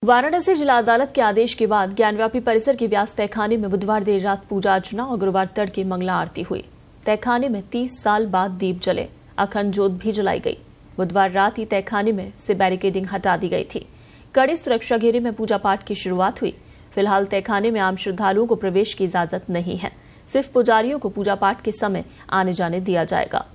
वाराणसी जिला अदालत के आदेश के बाद ज्ञानव्यापी परिसर के व्यास तहखाने में बुधवार देर रात पूजा अर्चना और गुरुवार तड़के मंगला आरती हुई। तहखाने में 30 साल बाद दीप जले, अखंड ज्योत भी जलाई गई। बुधवार रात ही तहखाने में से बैरिकेडिंग हटा दी गई थी। कड़ी सुरक्षा घेरे में पूजा पाठ की शुरुआत हुई। फिलहाल तहखाने में आम श्रद्धालुओं को प्रवेश की इजाजत नहीं है, सिर्फ पुजारियों को पूजा पाठ के समय आने जाने दिया जाएगा।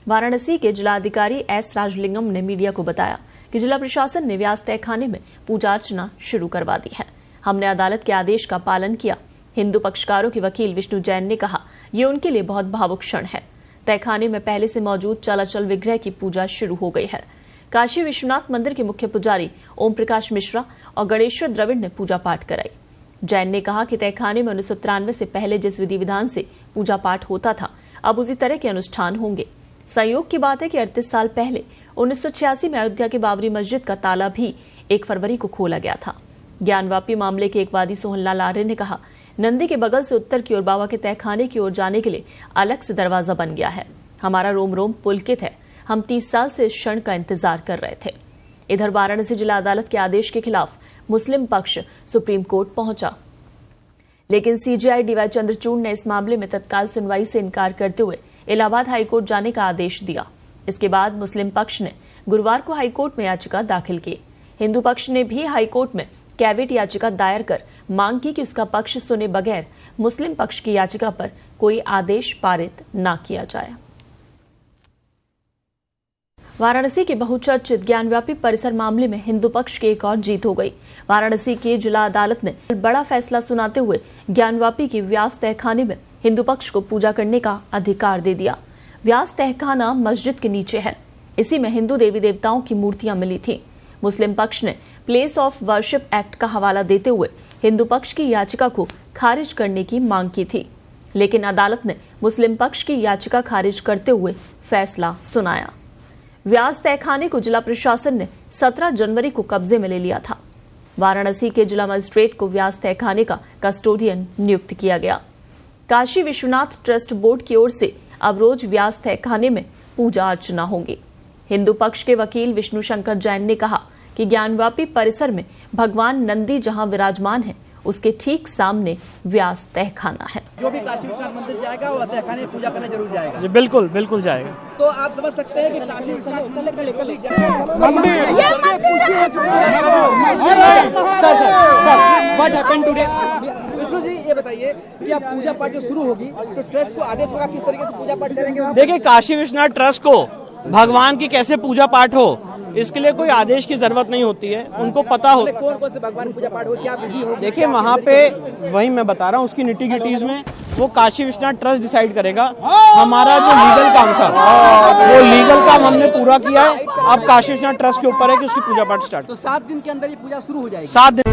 वाराणसी के जिलाधिकारी एस राजलिंगम ने मीडिया को बताया कि जिला प्रशासन ने व्यास तहखाने में पूजा अर्चना शुरू करवा दी है। हमने अदालत के आदेश का पालन किया। हिंदू पक्षकारों के वकील विष्णु जैन ने कहा, ये उनके लिए बहुत भावुक क्षण है। तहखाने में पहले से मौजूद चलाचल विग्रह की पूजा शुरू हो गई है। काशी विश्वनाथ मंदिर के मुख्य पुजारी ओम प्रकाश मिश्रा और गणेश्वर द्रविड़ ने पूजा पाठ कराई। जैन ने कहा कि तहखाने में 1993 से पहले जिस विधि विधान से पूजा पाठ होता था, अब उसी तरह के अनुष्ठान होंगे। संयोग की बात है कि 38 साल पहले 1986 में अयोध्या के बाबरी मस्जिद का ताला भी 1 फरवरी को खोला गया था। ज्ञानवापी मामले के एक वादी सोहनलाल आर्य ने कहा, नंदी के बगल से उत्तर की ओर बाबा के तहखाने की ओर जाने के लिए अलग से दरवाजा बन गया है। हमारा रोम रोम पुलकित है। हम 30 साल से इस क्षण का इंतजार कर रहे थे। इधर वाराणसी जिला अदालत के आदेश के खिलाफ मुस्लिम पक्ष सुप्रीम कोर्ट पहुंचा, लेकिन सीजेआई डीवाई चंद्रचूड़ ने इस मामले में तत्काल सुनवाई से इनकार करते हुए इलाहाबाद हाईकोर्ट जाने का आदेश दिया। इसके बाद मुस्लिम पक्ष ने गुरुवार को हाईकोर्ट में याचिका दाखिल की। हिंदू पक्ष ने भी हाईकोर्ट में कैविट याचिका दायर कर मांग की कि उसका पक्ष सुने बगैर मुस्लिम पक्ष की याचिका पर कोई आदेश पारित न किया जाए। वाराणसी के बहुचर्चित ज्ञानव्यापी परिसर मामले में हिंदू पक्ष की एक और जीत हो गई। वाराणसी की जिला अदालत ने बड़ा फैसला सुनाते हुए ज्ञानव्यापी की व्यास तहखाने में हिंदू पक्ष को पूजा करने का अधिकार दे दिया। व्यास तहखाना मस्जिद के नीचे है। इसी में हिंदू देवी देवताओं की मूर्तियां मिली थी। मुस्लिम पक्ष ने प्लेस ऑफ वर्शिप एक्ट का हवाला देते हुए हिंदू पक्ष की याचिका को खारिज करने की मांग की थी, लेकिन अदालत ने मुस्लिम पक्ष की याचिका खारिज करते हुए फैसला सुनाया। व्यास तहखाने को जिला प्रशासन ने 17 जनवरी को कब्जे में ले लिया था। वाराणसी के जिला मजिस्ट्रेट को व्यास तहखाने का कस्टोडियन नियुक्त किया गया। काशी विश्वनाथ ट्रस्ट बोर्ड की ओर से अब रोज व्यास तहखाने में पूजा अर्चना होगी। हिंदू पक्ष के वकील विष्णु शंकर जैन ने कहा कि ज्ञानव्यापी परिसर में भगवान नंदी जहां विराजमान है, उसके ठीक सामने व्यास तहखाना है। जो भी काशी विश्वनाथ मंदिर जाएगा वो तहखाने में पूजा करने जरूर जाएगा। जी बिल्कुल बिल्कुल जाएगा। तो आप समझ सकते हैं कि काशी विश्वनाथ विष्णु जी, ये बताइए कि आप पूजा पाठ जो शुरू होगी तो ट्रस्ट को आदेश होगा किस तरीके से पूजा पाठ करेंगे? देखिए, काशी विश्वनाथ ट्रस्ट को भगवान की कैसे पूजा पाठ हो, इसके लिए कोई आदेश की जरूरत नहीं होती है। उनको पता हो कौन कौन से भगवान पूजा पाठ हो, क्या विधि हो। देखिए, वहाँ पे वही मैं बता रहा हूँ, उसकी निटी-गिटीज में वो काशी विश्वनाथ ट्रस्ट डिसाइड करेगा। हमारा जो लीगल काम था वो लीगल काम हमने पूरा किया है। अब काशी विश्वनाथ ट्रस्ट के ऊपर है कि उसकी पूजा पाठ स्टार्ट। तो 7 दिन के अंदर ये पूजा शुरू हो जाएगी। 7 दिन।